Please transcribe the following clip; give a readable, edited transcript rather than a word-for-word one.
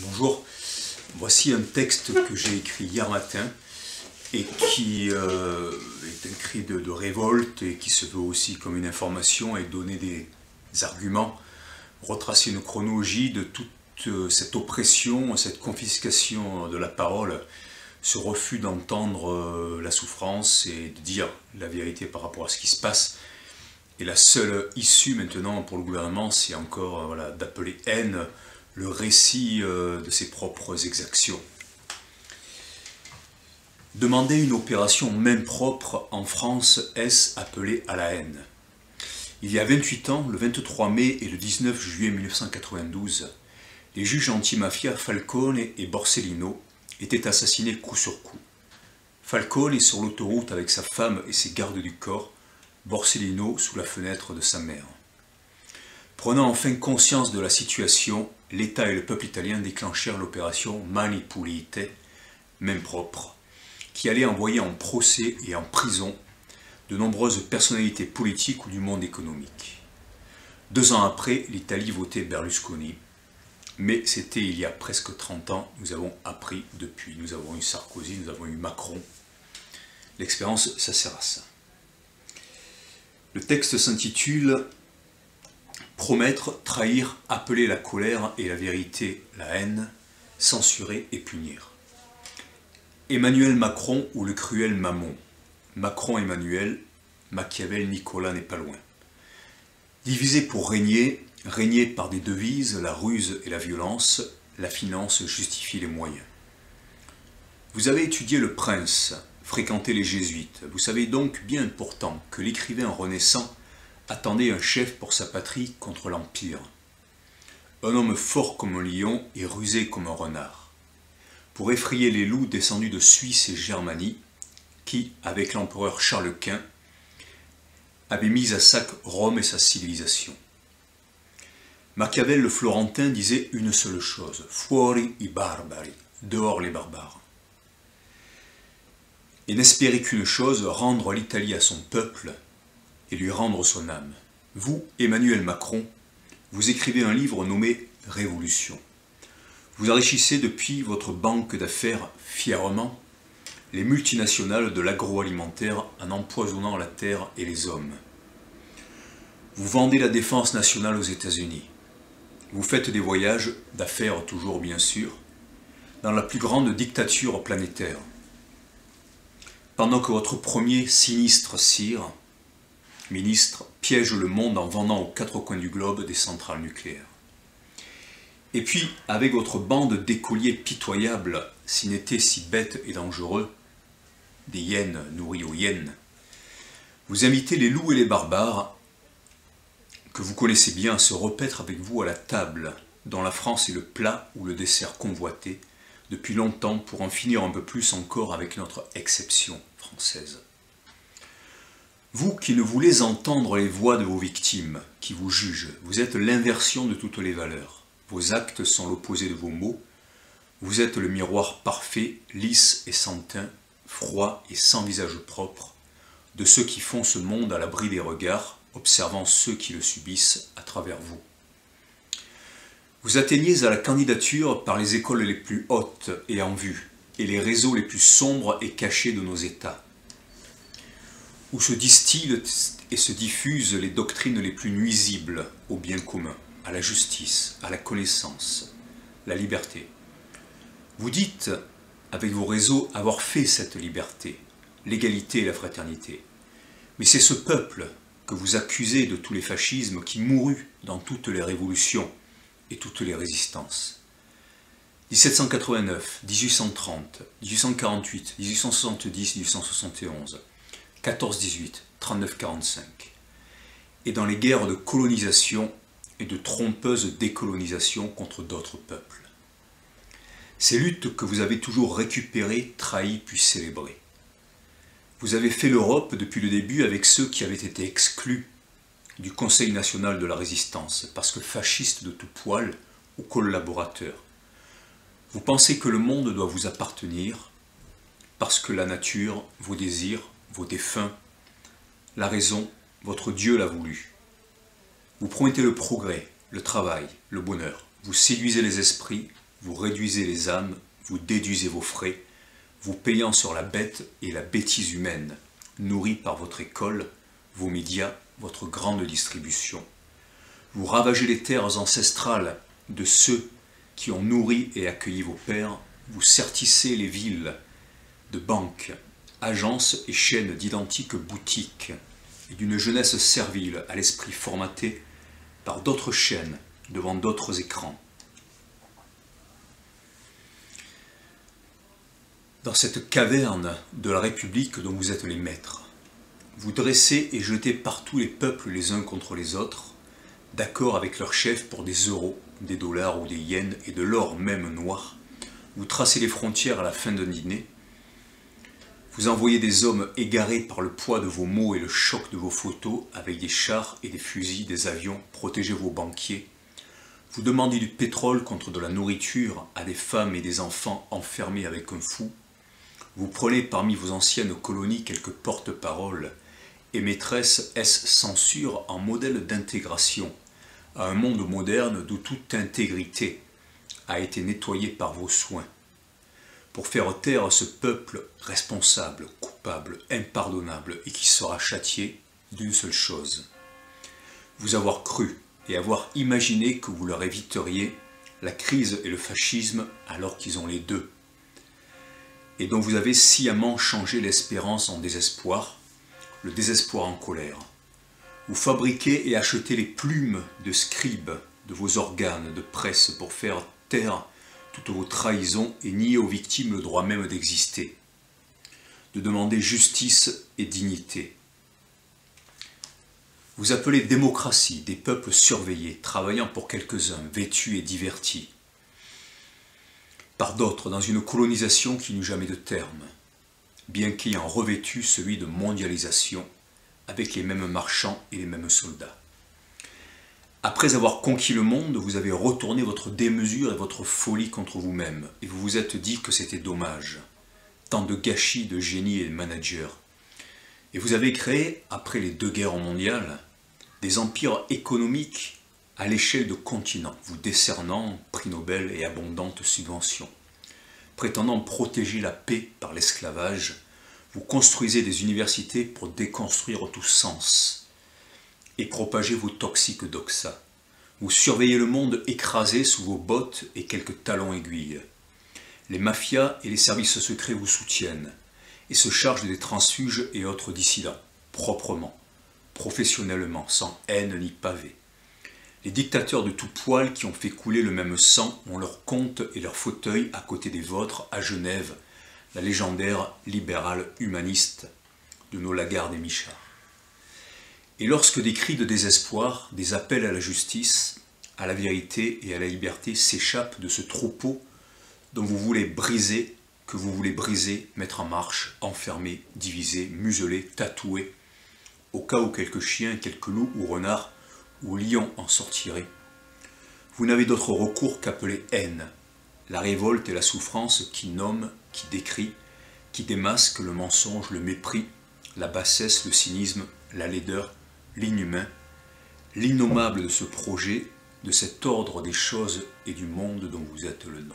Bonjour, voici un texte que j'ai écrit hier matin et qui est un cri de révolte et qui se veut aussi comme une information et donner des arguments, retracer une chronologie de toute cette oppression, cette confiscation de la parole, ce refus d'entendre la souffrance et de dire la vérité par rapport à ce qui se passe. Et la seule issue maintenant pour le gouvernement, c'est encore voilà, d'appeler haine le récit de ses propres exactions. Demander une opération main propre en France, est-ce appeler à la haine? Il y a 28 ans, le 23 mai et le 19 juillet 1992, les juges antimafia Falcone et Borsellino étaient assassinés coup sur coup. Falcone est sur l'autoroute avec sa femme et ses gardes du corps, Borsellino sous la fenêtre de sa mère. Prenant enfin conscience de la situation, l'État et le peuple italien déclenchèrent l'opération Mani Pulite, main propre, qui allait envoyer en procès et en prison de nombreuses personnalités politiques ou du monde économique. 2 ans après, l'Italie votait Berlusconi, mais c'était il y a presque 30 ans, nous avons appris depuis. Nous avons eu Sarkozy, nous avons eu Macron. L'expérience, ça sert à ça. Le texte s'intitule « Promettre, trahir, appeler la colère et la vérité, la haine, censurer et punir ». Emmanuel Macron ou le cruel Mamon. Macron Emmanuel, Machiavel Nicolas n'est pas loin. Diviser pour régner, régner par des devises, la ruse et la violence, la finance justifie les moyens. Vous avez étudié Le Prince, fréquenté les jésuites. Vous savez donc bien pourtant que l'écrivain renaissant attendait un chef pour sa patrie contre l'Empire. Un homme fort comme un lion et rusé comme un renard. Pour effrayer les loups descendus de Suisse et Germanie, qui, avec l'empereur Charles Quint, avait mis à sac Rome et sa civilisation. Machiavel le Florentin disait une seule chose, fuori i barbari, dehors les barbares. Et n'espérait qu'une chose, rendre l'Italie à son peuple et lui rendre son âme. Vous, Emmanuel Macron, vous écrivez un livre nommé « Révolution ». Vous enrichissez depuis votre banque d'affaires fièrement les multinationales de l'agroalimentaire en empoisonnant la terre et les hommes. Vous vendez la défense nationale aux États-Unis. Vous faites des voyages, d'affaires toujours bien sûr, dans la plus grande dictature planétaire. Pendant que votre premier sinistre sire, ministre, piège le monde en vendant aux 4 coins du globe des centrales nucléaires. Et puis, avec votre bande d'écoliers pitoyables, s'ils n'étaient si bêtes et dangereux, des hyènes nourries aux hyènes, vous invitez les loups et les barbares, que vous connaissez bien, à se repaître avec vous à la table, dont la France est le plat ou le dessert convoité, depuis longtemps pour en finir un peu plus encore avec notre exception française. Vous qui ne voulez entendre les voix de vos victimes, qui vous jugent, vous êtes l'inversion de toutes les valeurs. Vos actes sont l'opposé de vos mots. Vous êtes le miroir parfait, lisse et sans teint, froid et sans visage propre, de ceux qui font ce monde à l'abri des regards, observant ceux qui le subissent à travers vous. Vous atteignez à la candidature par les écoles les plus hautes et en vue, et les réseaux les plus sombres et cachés de nos États, où se distillent et se diffusent les doctrines les plus nuisibles au bien commun, à la justice, à la connaissance, la liberté. Vous dites, avec vos réseaux, avoir fait cette liberté, l'égalité et la fraternité. Mais c'est ce peuple que vous accusez de tous les fascismes qui mourut dans toutes les révolutions et toutes les résistances. 1789, 1830, 1848, 1870, 1871, 14-18, 39-45. Et dans les guerres de colonisation et de trompeuse décolonisation contre d'autres peuples. Ces luttes que vous avez toujours récupérées, trahies puis célébrées. Vous avez fait l'Europe depuis le début avec ceux qui avaient été exclus du Conseil national de la résistance, parce que fascistes de tout poil ou collaborateurs. Vous pensez que le monde doit vous appartenir, parce que la nature, vos désirs, vos défunts, la raison, votre Dieu l'a voulu. Vous promettez le progrès, le travail, le bonheur. Vous séduisez les esprits, vous réduisez les âmes, vous déduisez vos frais, vous payant sur la bête et la bêtise humaine, nourrie par votre école, vos médias, votre grande distribution. Vous ravagez les terres ancestrales de ceux qui ont nourri et accueilli vos pères, vous sertissez les villes de banques, agences et chaînes d'identiques boutiques, et d'une jeunesse servile à l'esprit formaté par d'autres chaînes devant d'autres écrans. Dans cette caverne de la République dont vous êtes les maîtres, vous dressez et jetez partout les peuples les uns contre les autres, d'accord avec leurs chefs pour des euros, des dollars ou des yens et de l'or même noir. Vous tracez les frontières à la fin d'un dîner. Vous envoyez des hommes égarés par le poids de vos mots et le choc de vos photos avec des chars et des fusils, des avions, protégez vos banquiers. Vous demandez du pétrole contre de la nourriture à des femmes et des enfants enfermés avec un fou. Vous prenez parmi vos anciennes colonies quelques porte-paroles et maîtresses censure en modèle d'intégration à un monde moderne d'où toute intégrité a été nettoyée par vos soins, pour faire taire ce peuple responsable, coupable, impardonnable et qui sera châtié d'une seule chose. Vous avoir cru et avoir imaginé que vous leur éviteriez la crise et le fascisme alors qu'ils ont les deux, et dont vous avez sciemment changé l'espérance en désespoir, le désespoir en colère. Vous fabriquez et achetez les plumes de scribes de vos organes de presse pour faire taire toutes vos trahisons et nier aux victimes le droit même d'exister, de demander justice et dignité. Vous appelez démocratie des peuples surveillés, travaillant pour quelques-uns, vêtus et divertis, par d'autres dans une colonisation qui n'eut jamais de terme, bien qu'ayant revêtu celui de mondialisation, avec les mêmes marchands et les mêmes soldats. Après avoir conquis le monde, vous avez retourné votre démesure et votre folie contre vous-même, et vous vous êtes dit que c'était dommage, tant de gâchis de génie et de managers. Et vous avez créé, après les 2 guerres mondiales, des empires économiques à l'échelle de continents, vous décernant prix Nobel et abondantes subventions. Prétendant protéger la paix par l'esclavage, vous construisez des universités pour déconstruire tout sens et propager vos toxiques doxas. Vous surveillez le monde écrasé sous vos bottes et quelques talons aiguilles. Les mafias et les services secrets vous soutiennent et se chargent des transfuges et autres dissidents, proprement, professionnellement, sans haine ni pavé. Les dictateurs de tout poil qui ont fait couler le même sang ont leur compte et leur fauteuil à côté des vôtres à Genève, la légendaire libérale humaniste de nos Lagarde et Michard. Et lorsque des cris de désespoir, des appels à la justice, à la vérité et à la liberté s'échappent de ce troupeau dont vous voulez briser, que vous voulez briser, mettre en marche, enfermer, diviser, museler, tatouer, au cas où quelques chiens, quelques loups ou renards ou lions en sortiraient, vous n'avez d'autre recours qu'appeler haine, la révolte et la souffrance qui nomment, qui décrit, qui démasque le mensonge, le mépris, la bassesse, le cynisme, la laideur, l'inhumain, l'innommable de ce projet, de cet ordre des choses et du monde dont vous êtes le nom.